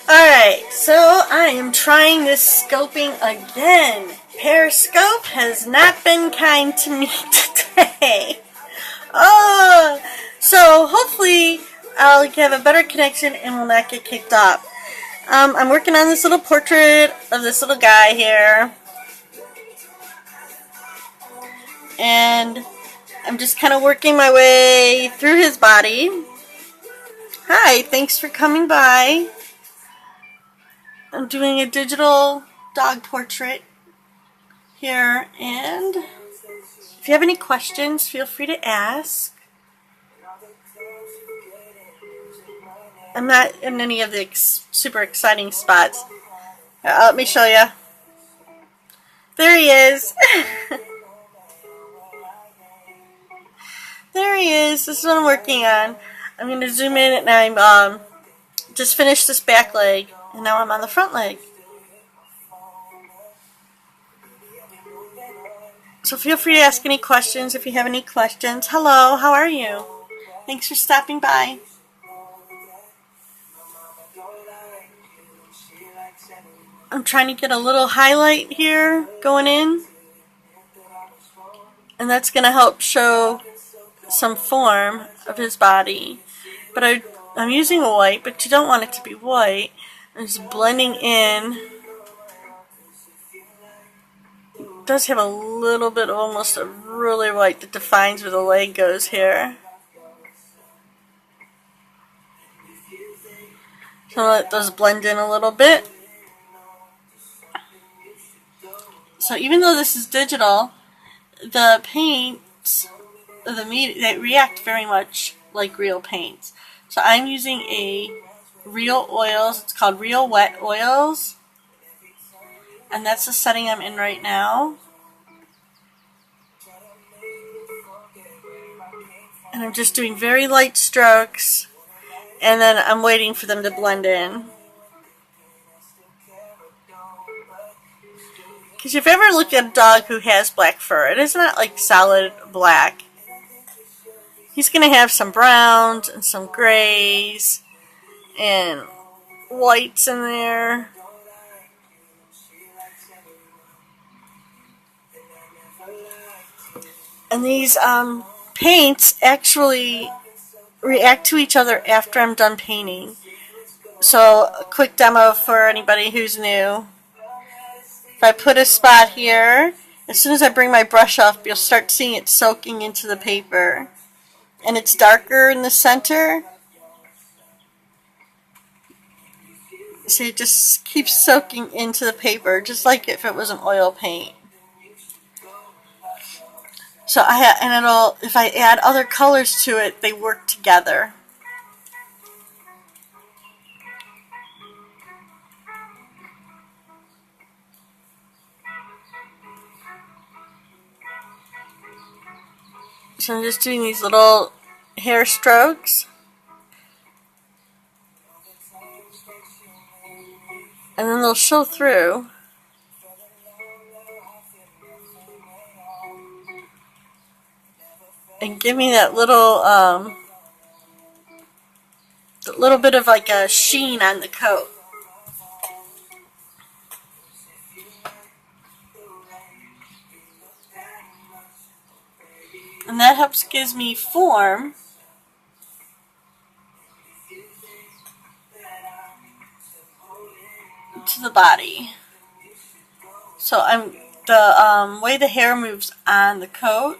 Alright, so I am trying this scoping again. Periscope has not been kind to me today. Oh, so hopefully I'll have a better connection and will not get kicked off. I'm working on this little portrait of this little guy here. And I'm just kind of working my way through his body. Hi, thanks for coming by. I'm doing a digital dog portrait here, and if you have any questions, feel free to ask. I'm not in any of the super exciting spots. Let me show you. There he is. There he is. This is what I'm working on. I'm going to zoom in, and I'm just finished this back leg, and now I'm on the front leg. So feel free to ask any questions if you have any questions. Hello, how are you? Thanks for stopping by. I'm trying to get a little highlight here going in, and that's going to help show some form of his body. But I'm using a white, but you don't want it to be white. I'm just blending in. It does have a little bit of almost a really white that defines where the leg goes here. So let those blend in a little bit. So even though this is digital, the paints, they react very much like real paints. So I'm using a real oils. It's called Real Wet Oils. And that's the setting I'm in right now. And I'm just doing very light strokes. And then I'm waiting for them to blend in. Because if you ever look at a dog who has black fur, it is not like solid black. He's going to have some browns and some grays and whites in there. And these paints actually react to each other after I'm done painting. So a quick demo for anybody who's new. If I put a spot here, as soon as I bring my brush off, you'll start seeing it soaking into the paper. And it's darker in the center. See, it just keeps soaking into the paper, just like if it was an oil paint. So if I add other colors to it, they work together. So I'm just doing these little hair strokes. And then they'll show through. And give me that little bit of like a sheen on the coat. And that gives me form to the body. So the way the hair moves on the coat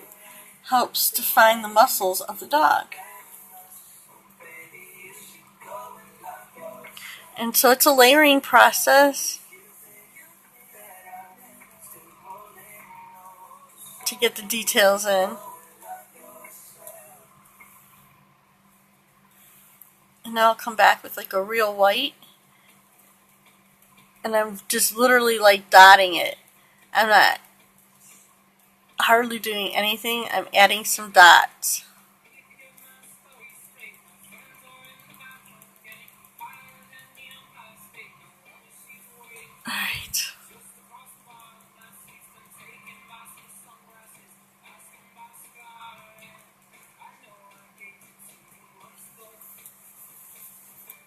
helps define the muscles of the dog. And so it's a layering process to get the details in. And now I'll come back with like a real white. And I'm just literally like dotting it. I'm not hardly doing anything. I'm adding some dots. Alright.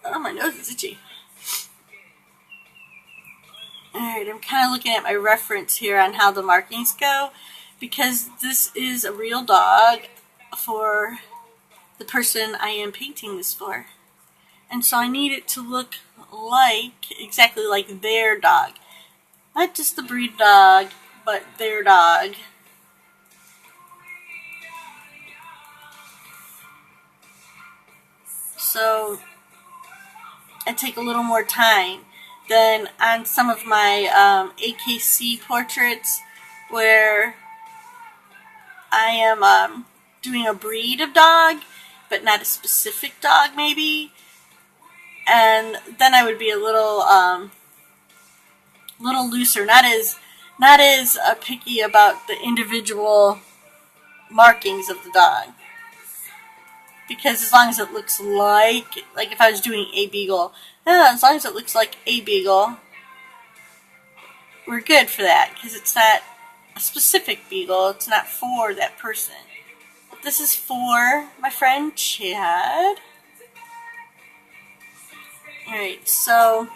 Oh my nose is itchy. Alright, I'm kind of looking at my reference here on how the markings go, because this is a real dog for the person I am painting this for. And so I need it to look like, exactly like their dog. Not just the breed dog, but their dog. So I take a little more time than on some of my AKC portraits where I am doing a breed of dog, but not a specific dog maybe. And then I would be a little looser, not as picky about the individual markings of the dog. Because as long as it looks like if I was doing a beagle, as long as it looks like a beagle, we're good for that, because it's not a specific beagle, it's not for that person. But this is for my friend Chad. Alright, so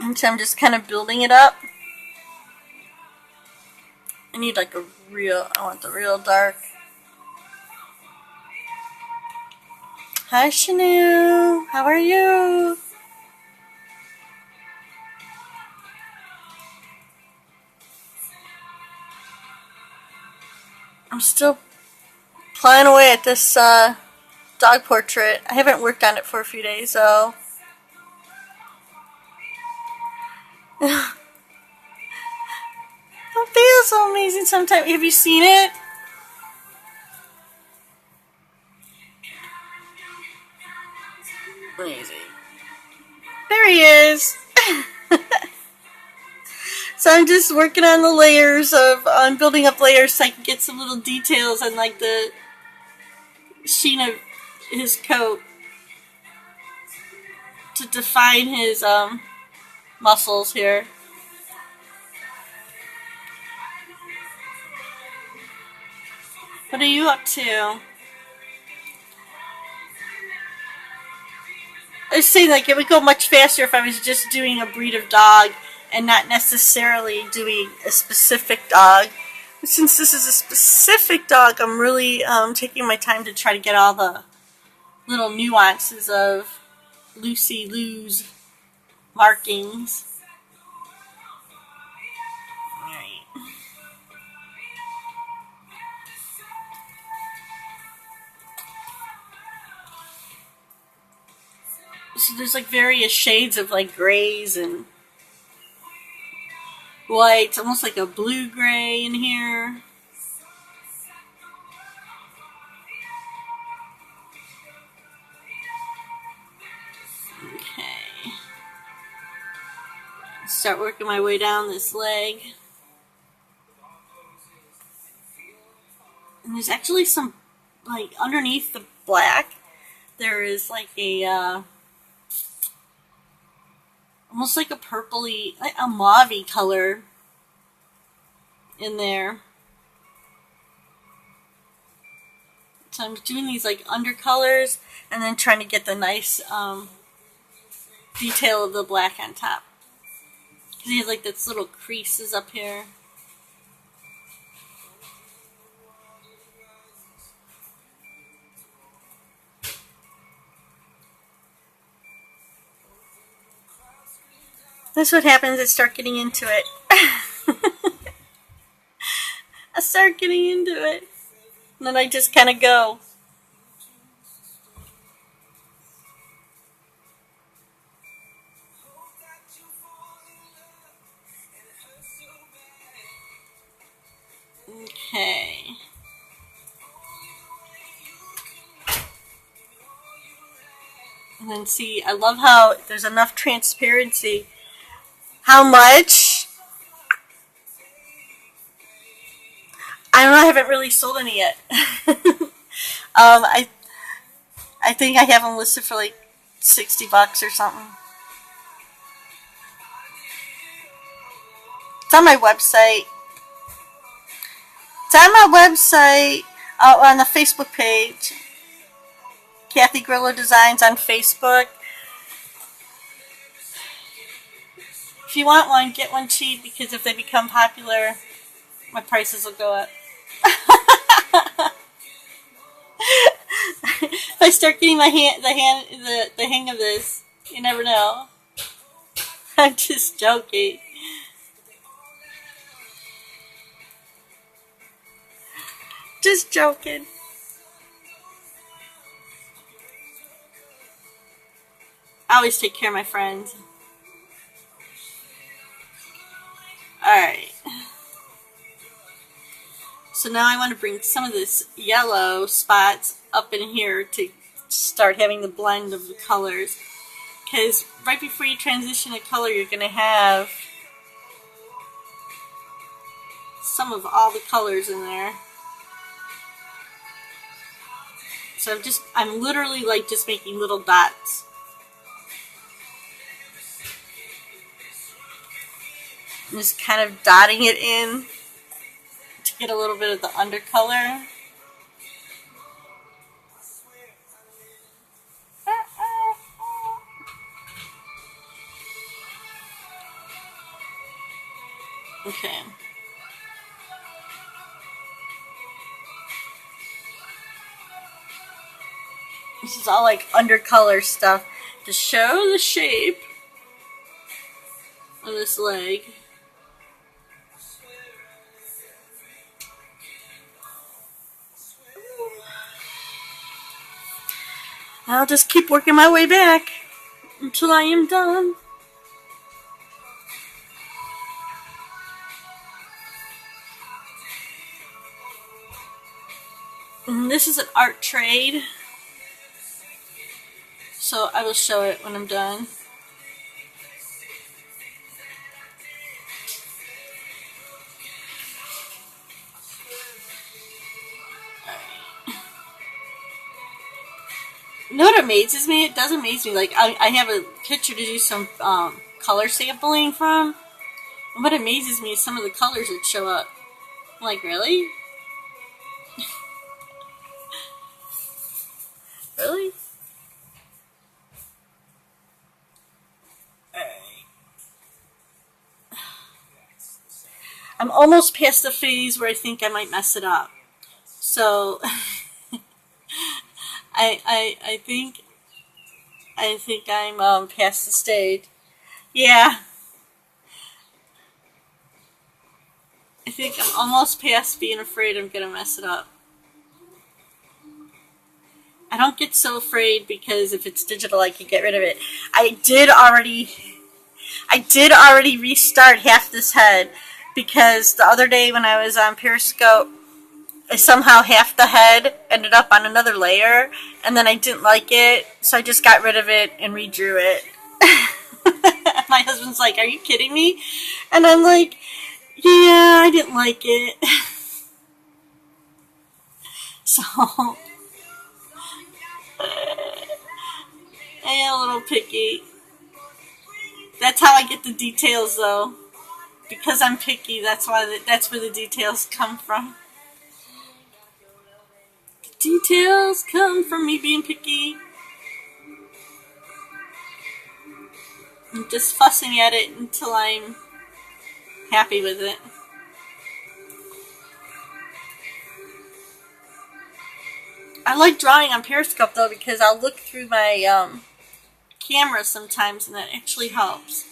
and so I'm just kind of building it up. I need like I want the real dark. Hi Shanu, how are you? I'm still playing away at this dog portrait. I haven't worked on it for a few days though. It feels so amazing sometimes. Have you seen it? Amazing. There he is. So I'm just working on the layers on building up layers so I can get some little details on like the sheen of his coat to define his muscles here. What are you up to? I was saying like it would go much faster if I was just doing a breed of dog and not necessarily doing a specific dog. But since this is a specific dog, I'm really taking my time to try to get all the little nuances of Lucy Lou's markings. Alright. So there's like various shades of like grays and whites, almost like a blue gray in here. Okay. Start working my way down this leg. And there's actually some, like, underneath the black, there is like a, almost like a purpley, like a mauve-y color in there. So I'm doing these like undercolors and then trying to get the nice detail of the black on top. Because he has like this little creases up here. That's what happens. I start getting into it. I start getting into it. And then I just kind of go. Okay. And then see, I love how there's enough transparency. How much? I don't know, I haven't really sold any yet. I think I have them listed for like $60 or something. It's on my website. It's on my website, on the Facebook page, Kathy Grillo Designs on Facebook. If you want one, get one cheap, because if they become popular, my prices will go up. If I start getting the hang of this, you never know. I'm just joking. Just joking. I always take care of my friends. Alright. So now I want to bring some of this yellow spots up in here to start having the blend of the colors. Because right before you transition a color, you're going to have some of all the colors in there. So I'm literally like just making little dots. I'm just kind of dotting it in to get a little bit of the undercolor. Okay. This is all like undercolor stuff to show the shape of this leg. I'll just keep working my way back until I am done. And this is an art trade, so I will show it when I'm done. You know what amazes me? It does amaze me. Like, I have a picture to do some color sampling from. And what amazes me is some of the colors that show up. I'm like, really? Really? Alright. I'm almost past the phase where I think I might mess it up. So... I think I'm past the stage. Yeah. I think I'm almost past being afraid I'm gonna mess it up. I don't get so afraid because if it's digital I can get rid of it. I did already restart half this head because the other day when I was on Periscope, somehow half the head ended up on another layer, and then I didn't like it, so I just got rid of it and redrew it. My husband's like, "Are you kidding me?" And I'm like, "Yeah, I didn't like it." So, I am a little picky. That's how I get the details, though. Because I'm picky, that's where the details come from. Details come from me being picky. I'm just fussing at it until I'm happy with it. I like drawing on Periscope though because I'll look through my camera sometimes and that actually helps.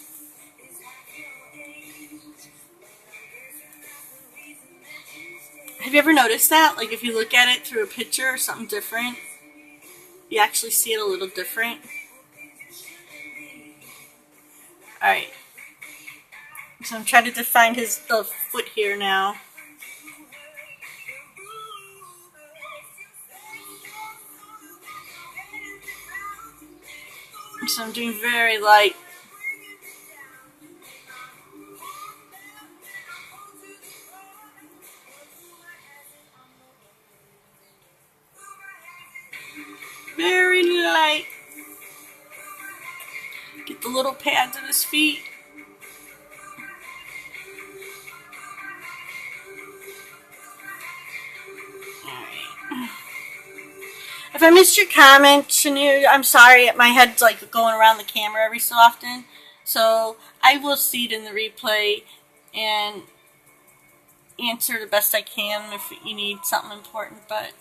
Have you ever noticed that? Like if you look at it through a picture or something different, you actually see it a little different. Alright. So I'm trying to define the foot here now. So I'm doing very light. Very light. Get the little pads on his feet. I missed your comment, Shanu, I'm sorry. My head's like going around the camera every so often. So I will see it in the replay and answer the best I can if you need something important, but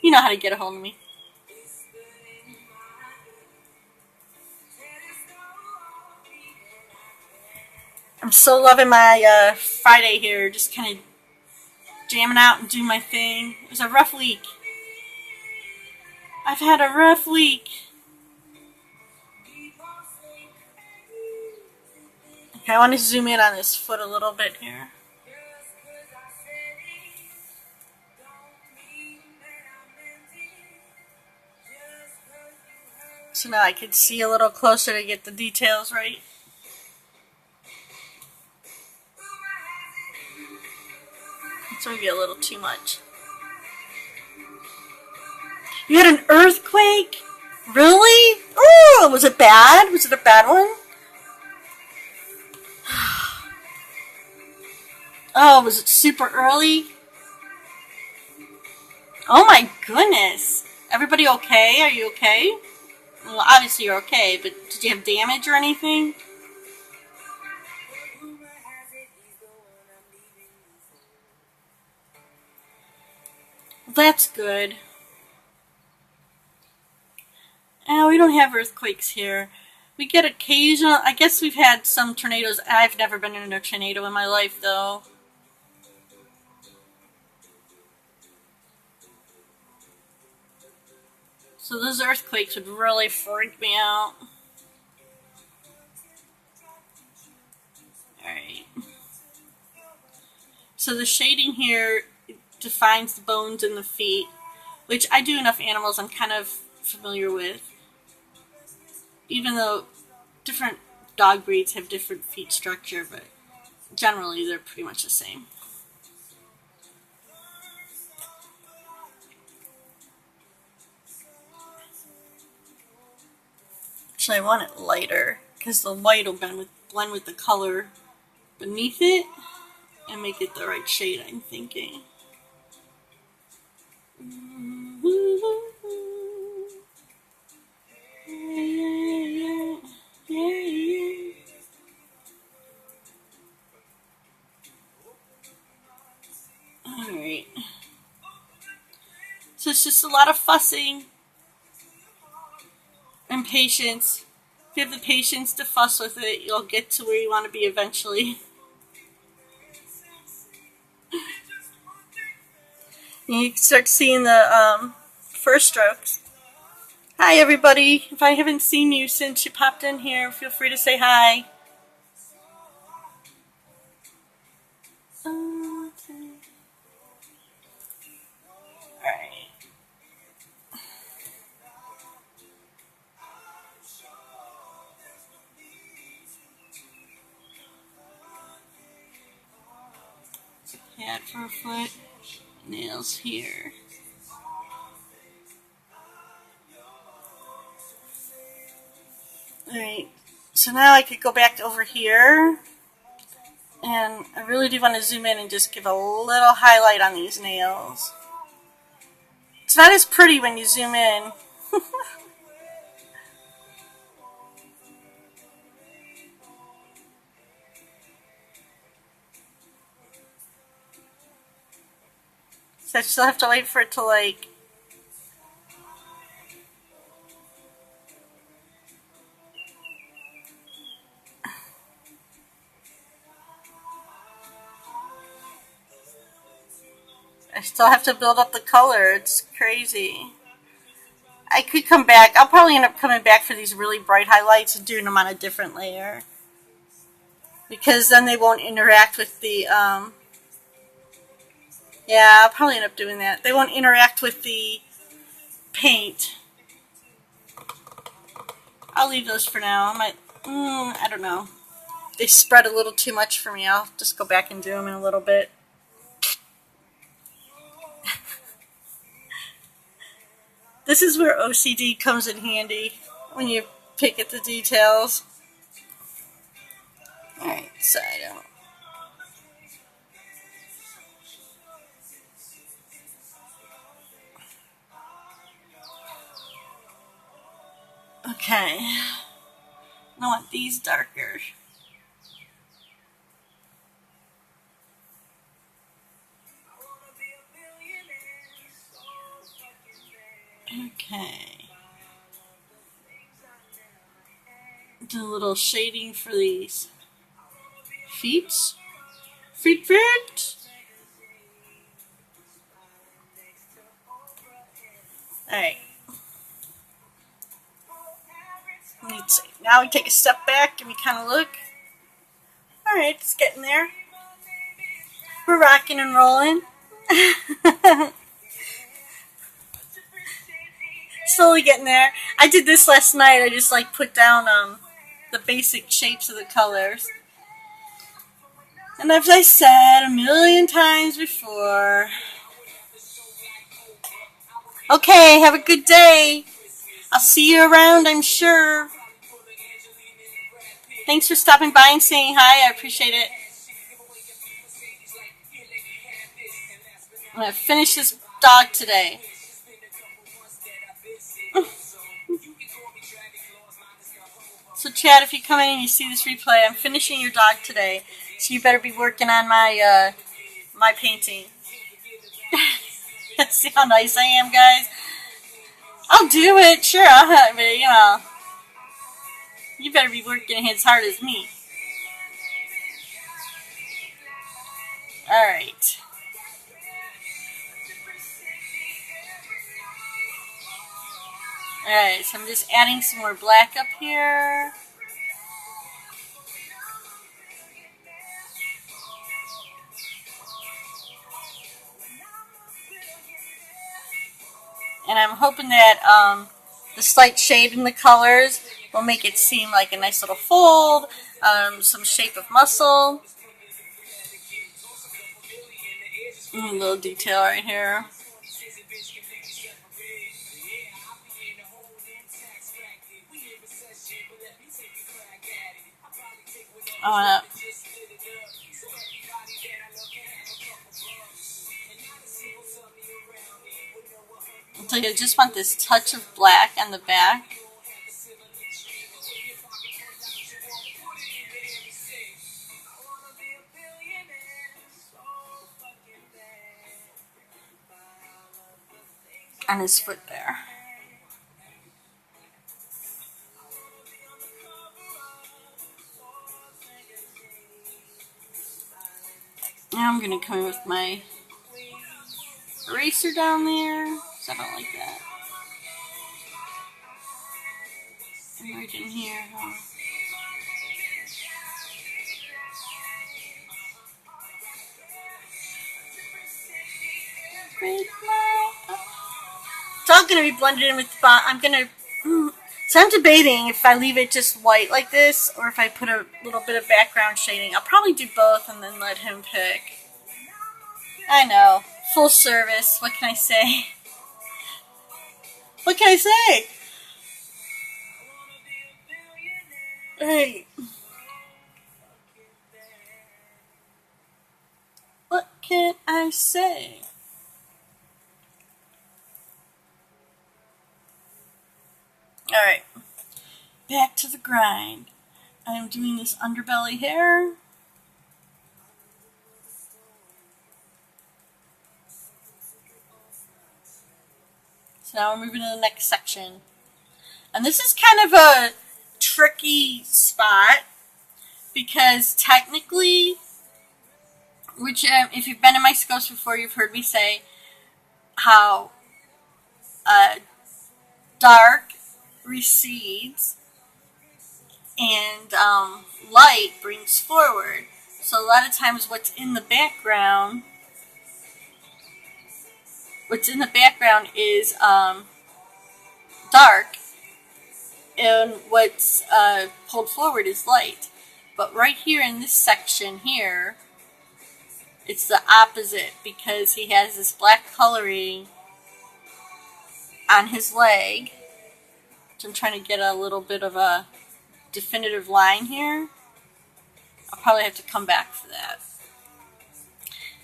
you know how to get a hold of me. I'm so loving my Friday here, just kind of jamming out and doing my thing. It was a rough week. I've had a rough week. Okay, I want to zoom in on this foot a little bit here. So now I can see a little closer to get the details right. It's maybe a little too much. You had an earthquake? Really? Oh, was it bad? Was it a bad one? Oh, was it super early? Oh my goodness. Everybody okay? Are you okay? Well, obviously you're okay, but did you have damage or anything? Well, that's good. Oh, we don't have earthquakes here. We get occasional, I guess we've had some tornadoes. I've never been in a tornado in my life, though. So those earthquakes would really freak me out. Alright. So the shading here defines the bones in the feet, which I do enough animals I'm kind of familiar with. Even though different dog breeds have different feet structure, but generally they're pretty much the same. Actually, I want it lighter because the white will blend with the color beneath it and make it the right shade, I'm thinking. Alright. So it's just a lot of fussing and patience. If you have the patience to fuss with it, you'll get to where you want to be eventually. You can start seeing the first strokes. Hi everybody. If I haven't seen you since you popped in here, feel free to say hi. Okay. Alright. Pad for a foot. Nails here. Alright, so now I could go back over here, and I really do want to zoom in and just give a little highlight on these nails. It's not as pretty when you zoom in. So I still have to wait for it to like... I still have to build up the color. It's crazy. I could come back. I'll probably end up coming back for these really bright highlights and doing them on a different layer. Because then they won't interact with the... Yeah, I'll probably end up doing that. They won't interact with the paint. I'll leave those for now. I don't know. They spread a little too much for me. I'll just go back and do them in a little bit. This is where OCD comes in handy when you pick at the details. Alright, so I don't... Okay. I want these darker. Okay. Do a little shading for these feet. Feet. Alright. Let's see. Now we take a step back and we kind of look. Alright, it's getting there. We're rocking and rolling. Slowly getting there. I did this last night. I just like put down the basic shapes of the colors. And as I said a million times before. Okay, have a good day. I'll see you around, I'm sure. Thanks for stopping by and saying hi. I appreciate it. I'm going to finish this dog today. So Chad, if you come in and you see this replay, I'm finishing your dog today. So you better be working on my my painting. See how nice I am, guys? I'll do it, sure, but you know, you better be working as hard as me. Alright. Alright, so I'm just adding some more black up here. And I'm hoping that the slight shade in the colors will make it seem like a nice little fold, some shape of muscle. A little detail right here. I just want this touch of black on the back. On his foot there. Now I'm going to come in with my eraser down there, because I don't like that. And right in here, It's all going to be blended in with the font. I'm going to... So I'm debating if I leave it just white like this, or if I put a little bit of background shading. I'll probably do both and then let him pick. I know. Full service. What can I say? What can I say? Hey. What can I say? Alright. Back to the grind. I am doing this underbelly hair. So now we're moving to the next section. And this is kind of a tricky spot because technically, which if you've been in my scopes before, you've heard me say how dark recedes and light brings forward. So a lot of times what's in the background is dark, and what's pulled forward is light. But right here in this section here, it's the opposite, because he has this black coloring on his leg. So I'm trying to get a little bit of a definitive line here. I'll probably have to come back for that.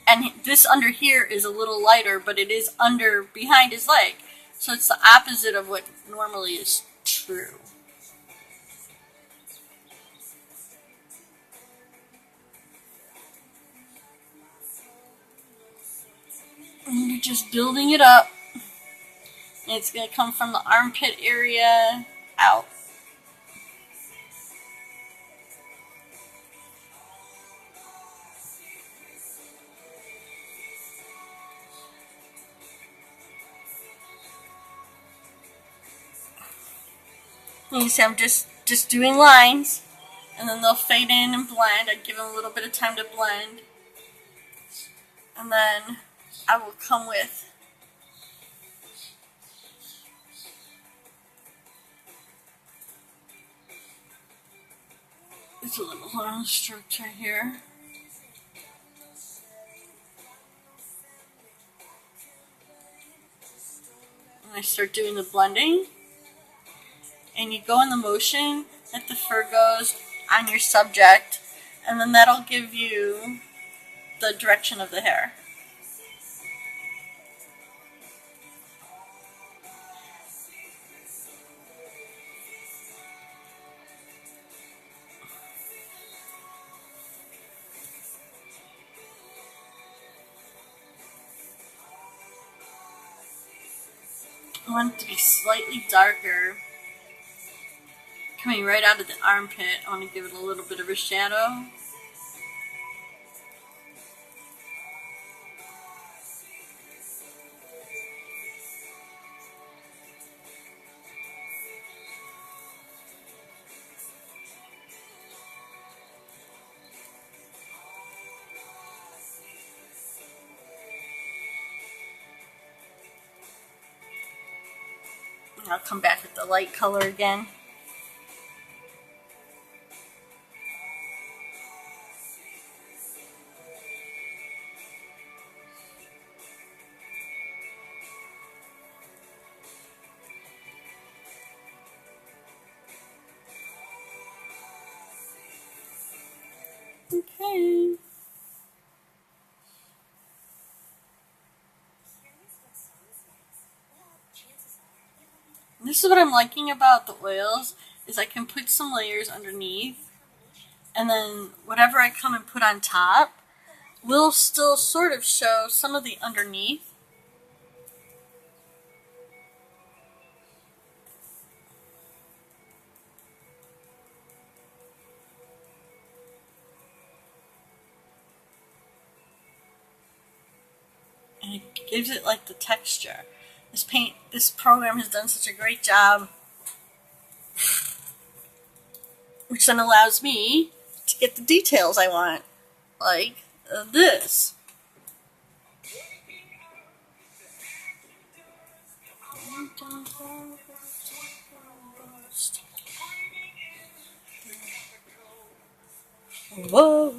And this under here is a little lighter, but it is behind his leg. So it's the opposite of what normally is true. And you're just building it up. And it's going to come from the armpit area out. And you see I'm just doing lines. And then they'll fade in and blend. I give them a little bit of time to blend. And then I will come with it's a little long strokes right here. And I start doing the blending. And you go in the motion that the fur goes on your subject, and then that'll give you the direction of the hair. I want it to be slightly darker. Coming right out of the armpit, I want to give it a little bit of a shadow. And I'll come back with the light color again. Okay. This is what I'm liking about the oils, is I can put some layers underneath, and then whatever I come and put on top will still sort of show some of the underneath. And it gives it like the texture. This program has done such a great job, which then allows me to get the details I want, like this. Whoa.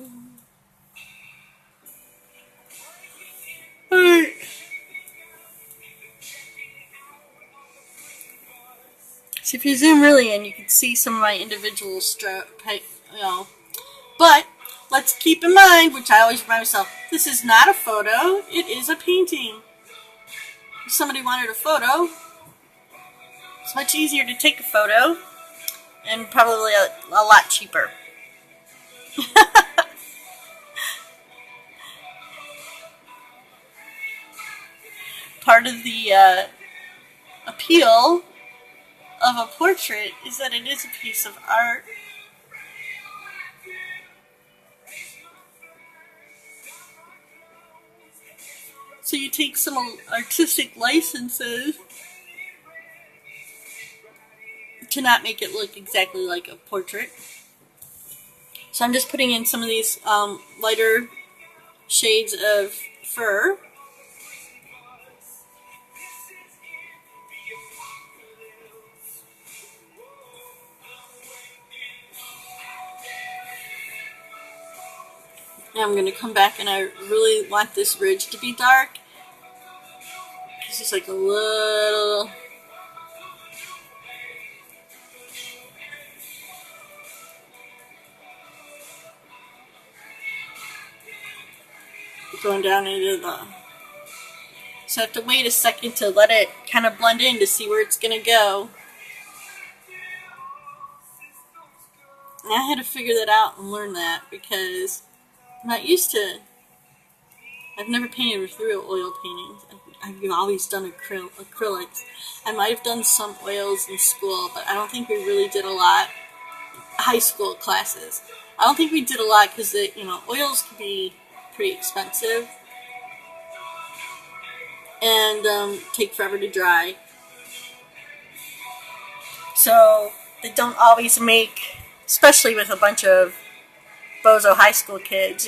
Alright. So if you zoom really in, you can see some of my individual But let's keep in mind, which I always remind myself, this is not a photo, it is a painting. If somebody wanted a photo, it's much easier to take a photo and probably a lot cheaper. Part of the appeal of a portrait is that it is a piece of art. So you take some artistic licenses to not make it look exactly like a portrait. So I'm just putting in some of these lighter shades of fur. Now I'm going to come back, and I really want this ridge to be dark. It's just like a little... going down into the... So I have to wait a second to let it kind of blend in to see where it's going to go. And I had to figure that out and learn that because I'm not used to I've never painted with real oil paintings. I've always done acrylics. I might have done some oils in school, but I don't think we really did a lot. High school classes. I don't think we did a lot because oils can be pretty expensive and take forever to dry. So they don't always make, especially with a bunch of bozo high school kids,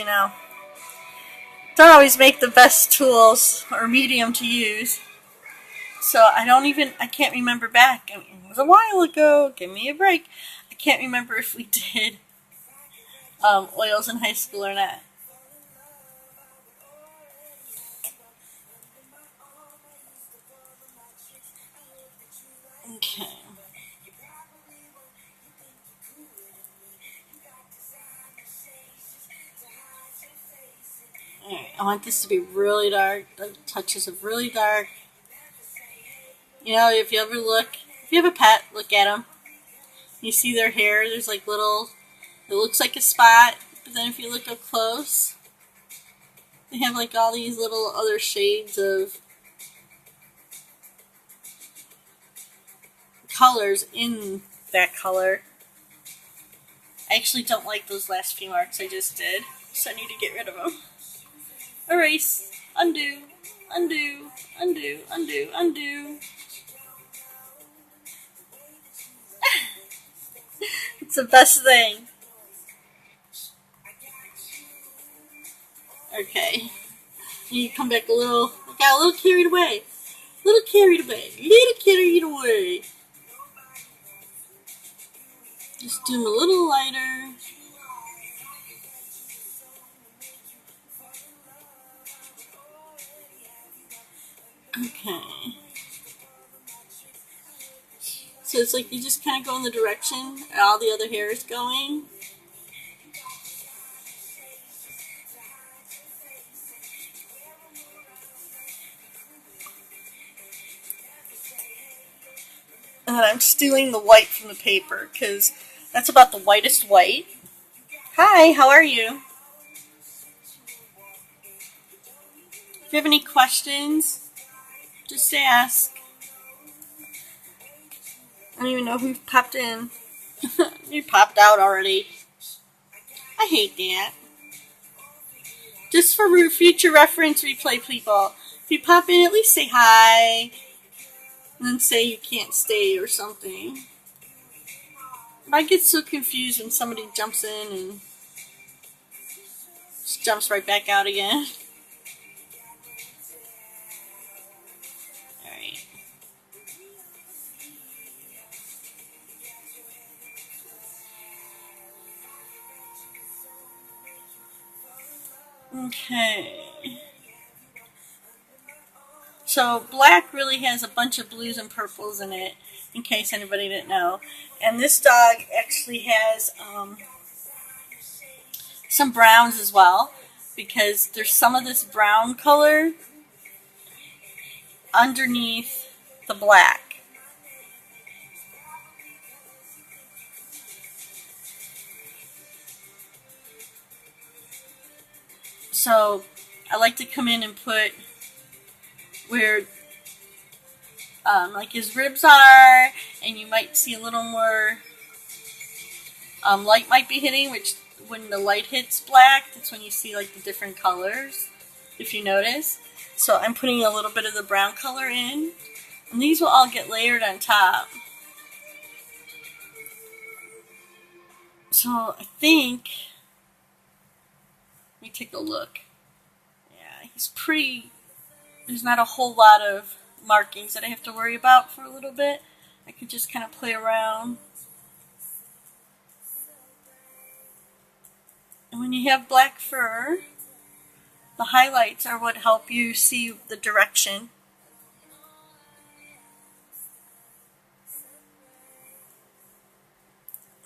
don't always make the best tools or medium to use. So I can't remember back. I mean, it was a while ago. Give me a break. I can't remember if we did oils in high school or not. Okay. Alright, I want this to be really dark, like touches of really dark. If you have a pet, look at them. You see their hair, there's like it looks like a spot, but then if you look up close, they have like all these little other shades of colors in that color. I actually don't like those last few marks I just did, so I need to get rid of them. Erase, undo, undo, undo, undo, undo. It's the best thing. Okay. You come back I got a little carried away. Little carried away. Just do them a little lighter. Okay. So it's like you just kind of go in the direction all the other hair is going. And I'm stealing the white from the paper because that's about the whitest white. Hi, how are you? If you have any questions, just ask. I don't even know who popped in. You popped out already. I hate that. Just for future reference, replay people. If you pop in, at least say hi. And then say you can't stay or something. I get so confused when somebody jumps in and just jumps right back out again. Alright. Okay. So black really has a bunch of blues and purples in it, in case anybody didn't know. And this dog actually has some browns as well, because there's some of this brown color underneath the black. So I like to come in and put where like his ribs are, and you might see a little more light might be hitting, which when the light hits black, that's when you see like the different colors, if you notice. So I'm putting a little bit of the brown color in, and these will all get layered on top. So I think, let me take a look. Yeah, he's pretty, there's not a whole lot of markings that I have to worry about for a little bit. I could just kind of play around. And when you have black fur, the highlights are what help you see the direction.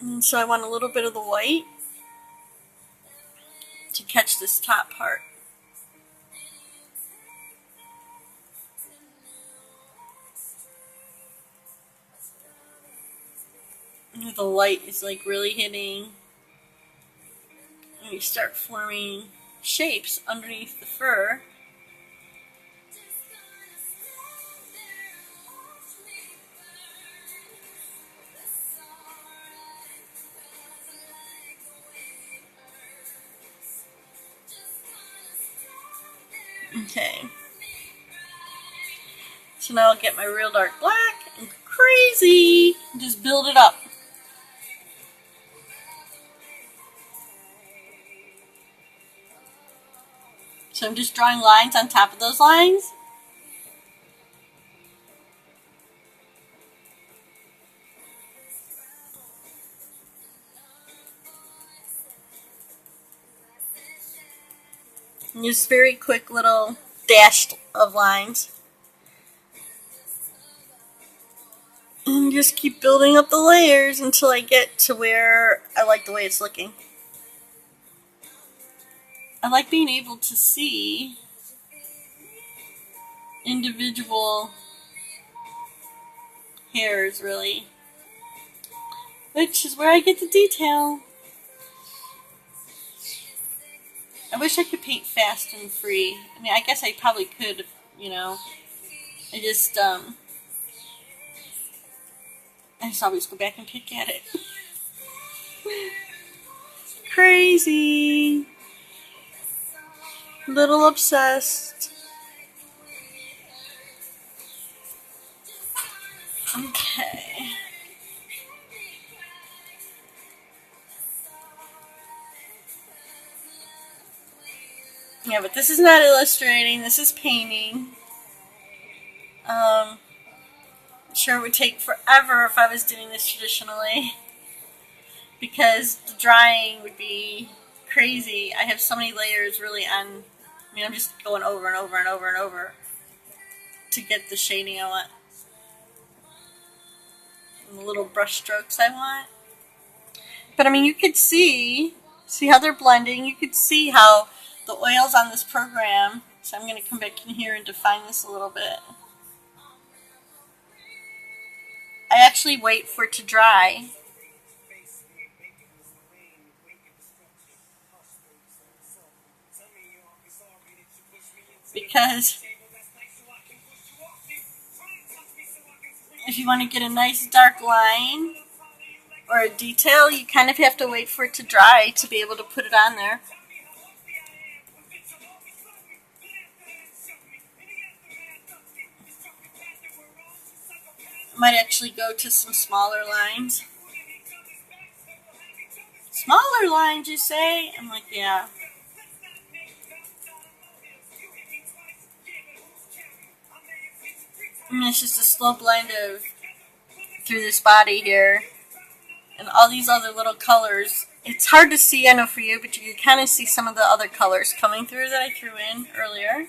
And so I want a little bit of the white to catch this top part. And the light is like really hitting, and you start forming shapes underneath the fur. Okay. So now I'll get my real dark black and crazy. Just build it up. So I'm just drawing lines on top of those lines. And just very quick little dash of lines. And just keep building up the layers until I get to where I like the way it's looking. I like being able to see individual hairs, really. Which is where I get the detail. I wish I could paint fast and free. I mean, I guess I probably could, you know. I just always go back and pick at it. Crazy. Little obsessed. Okay. Yeah, but this is not illustrating, this is painting. I'm sure it would take forever if I was doing this traditionally, because the drying would be crazy. I have so many layers really on, I mean, I'm just going over and over and over and over to get the shading I want. And the little brush strokes I want. But I mean, you could see how they're blending. You could see how the oils on this program, so I'm going to come back in here and define this a little bit. I actually wait for it to dry. Because if you want to get a nice dark line or a detail, you kind of have to wait for it to dry to be able to put it on there. I might actually go to some smaller lines. Smaller lines, you say? I'm like, yeah. And it's just a slow blend of through this body here. And all these other little colors. It's hard to see, I know for you, but you can kind of see some of the other colors coming through that I threw in earlier.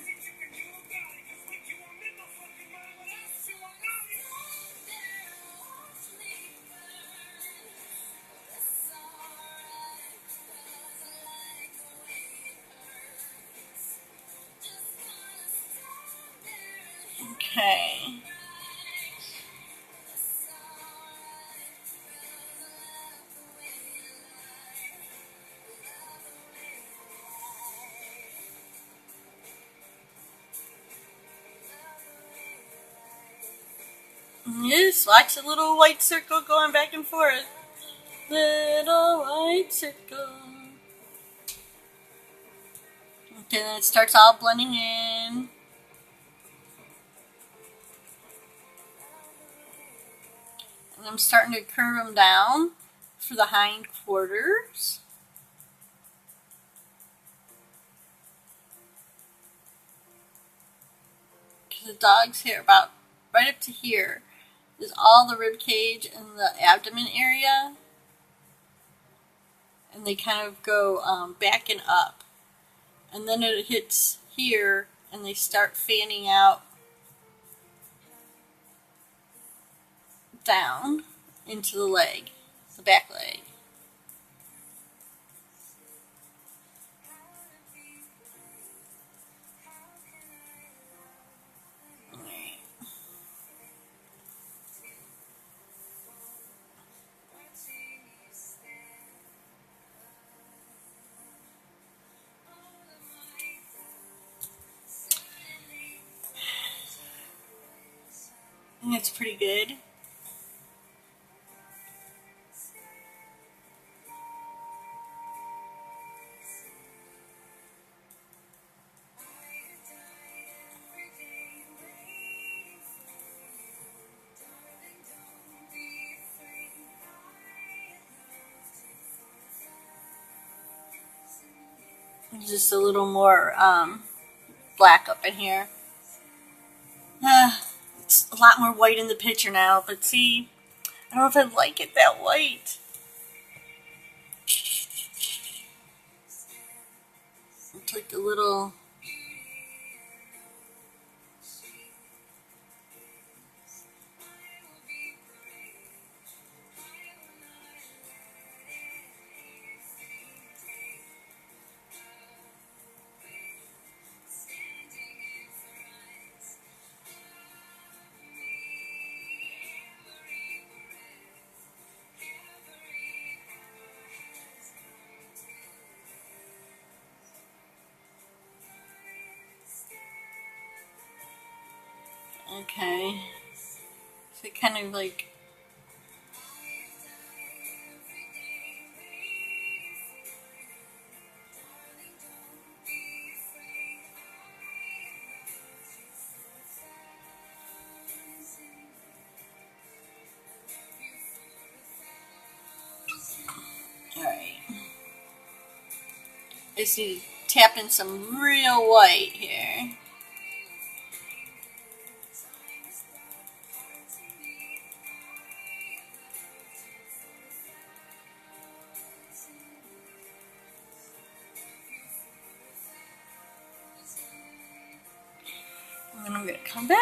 Okay. Yes, watch the little white circle going back and forth. Little white circle. Okay, then it starts all blending in. And I'm starting to curve them down for the hind quarters. Because the dog's hair, about right up to here, is all the rib cage and the abdomen area. And they kind of go back and up. And then it hits here and they start fanning out down into the leg, the back leg. I think it's pretty good. Just a little more black up in here. It's a lot more white in the picture now, but see, I don't know if I like it that white. It's like a little... Okay. So kind of like... Alright. I just need to tap in some real white here. And then I'm going to come back.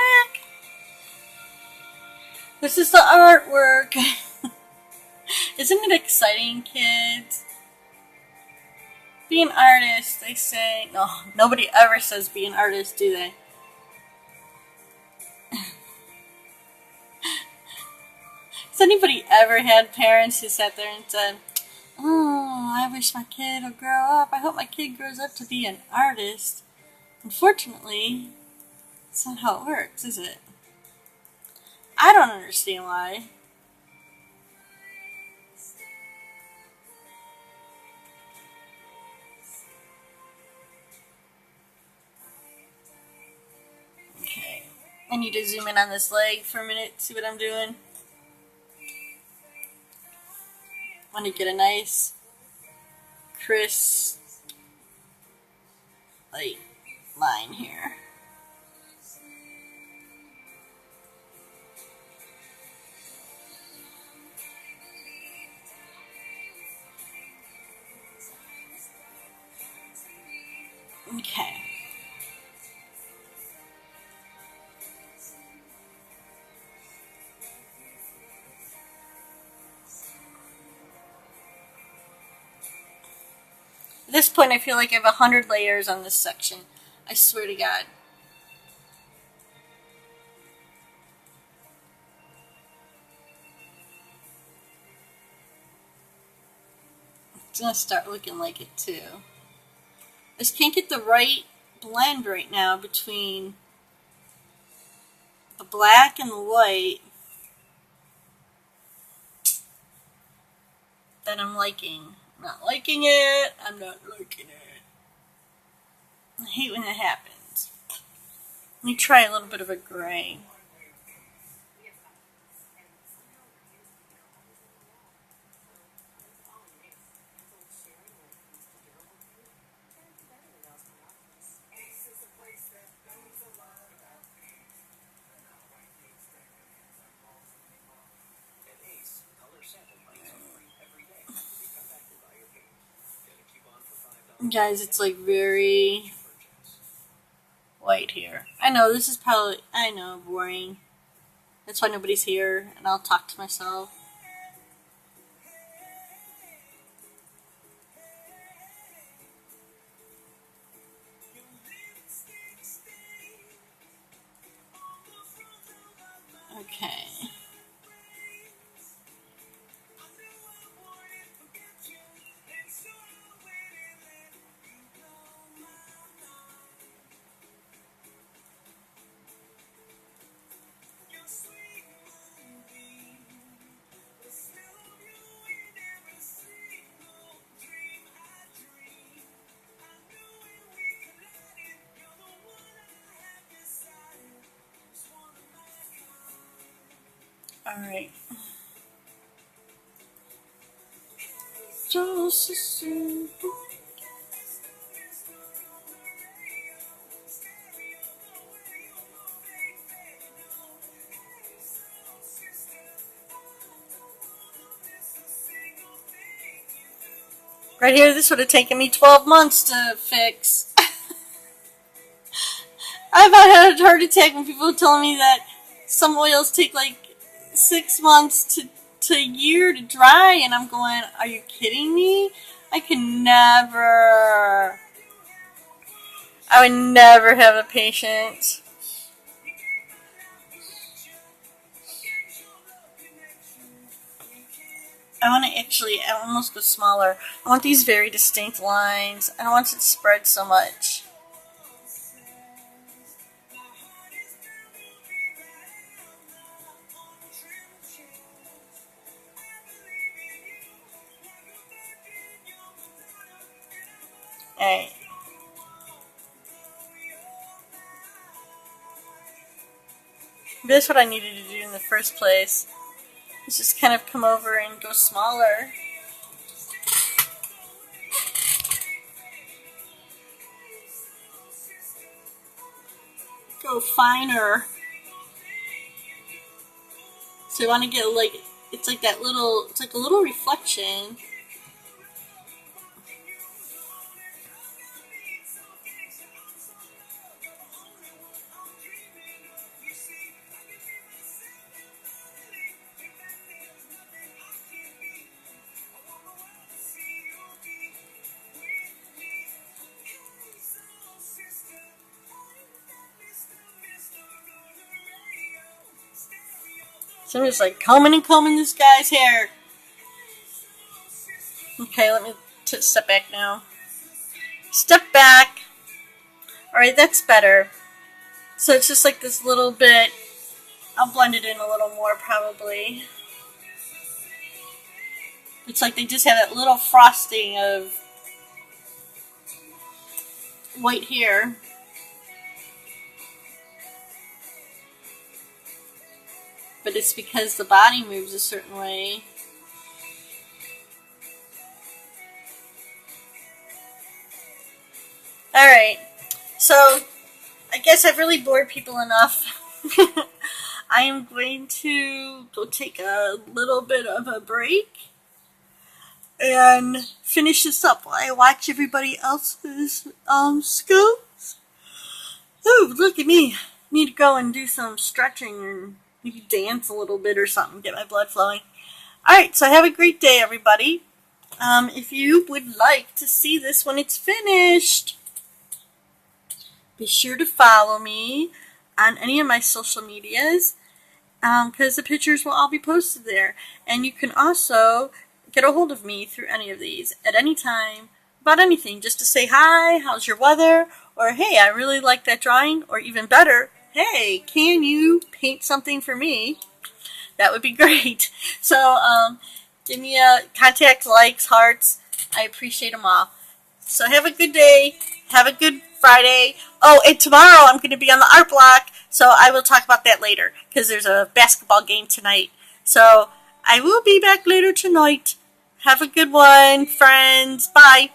This is the artwork. Isn't it exciting, kids? Be an artist, they say. No, nobody ever says be an artist, do they? Has anybody ever had parents who sat there and said, oh, I wish my kid would grow up. I hope my kid grows up to be an artist. Unfortunately, that's not how it works, is it? I don't understand why. Okay. I need to zoom in on this leg for a minute, see what I'm doing. I want to get a nice, crisp, light line here. Okay. At this point, I feel like I have 100 layers on this section. I swear to God. It's going to start looking like it too. I just can't get the right blend right now between the black and the white that I'm liking. I'm not liking it. I'm not liking it. I hate when that happens. Let me try a little bit of a gray. Guys, it's like very white here. I know, this is probably, I know, boring. That's why nobody's here, and I'll talk to myself. Okay. Alright. Right here, this would have taken me 12 months to fix. I've had a heart attack when people tell me that some oils take like 6 months to a year to dry, and I'm going, are you kidding me? I would never have the patience. I almost go smaller. I want these very distinct lines. I don't want it to spread so much. Alright. That's what I needed to do in the first place. Is just kind of come over and go smaller. Go finer. So I want to get like, it's like that little, it's like a little reflection. So I'm just like combing and combing this guy's hair. Okay, let me step back now. Step back. Alright, that's better. So it's just like this little bit. I'll blend it in a little more probably. It's like they just have that little frosting of white hair. But it's because the body moves a certain way. Alright, so I guess I've really bored people enough. I am going to go take a little bit of a break and finish this up while I watch everybody else's scopes. Oh, look at me. Need to go and do some stretching and maybe dance a little bit or something, get my blood flowing. Alright, so have a great day, everybody. If you would like to see this when it's finished, be sure to follow me on any of my social medias, because the pictures will all be posted there. And you can also get a hold of me through any of these at any time about anything, just to say hi, how's your weather, or hey, I really like that drawing, or even better, hey, can you paint something for me? That would be great. So give me a contact, likes, hearts. I appreciate them all. So have a good day. Have a good Friday. Oh, and tomorrow I'm going to be on the art block, so I will talk about that later, because there's a basketball game tonight. So I will be back later tonight. Have a good one, friends. Bye.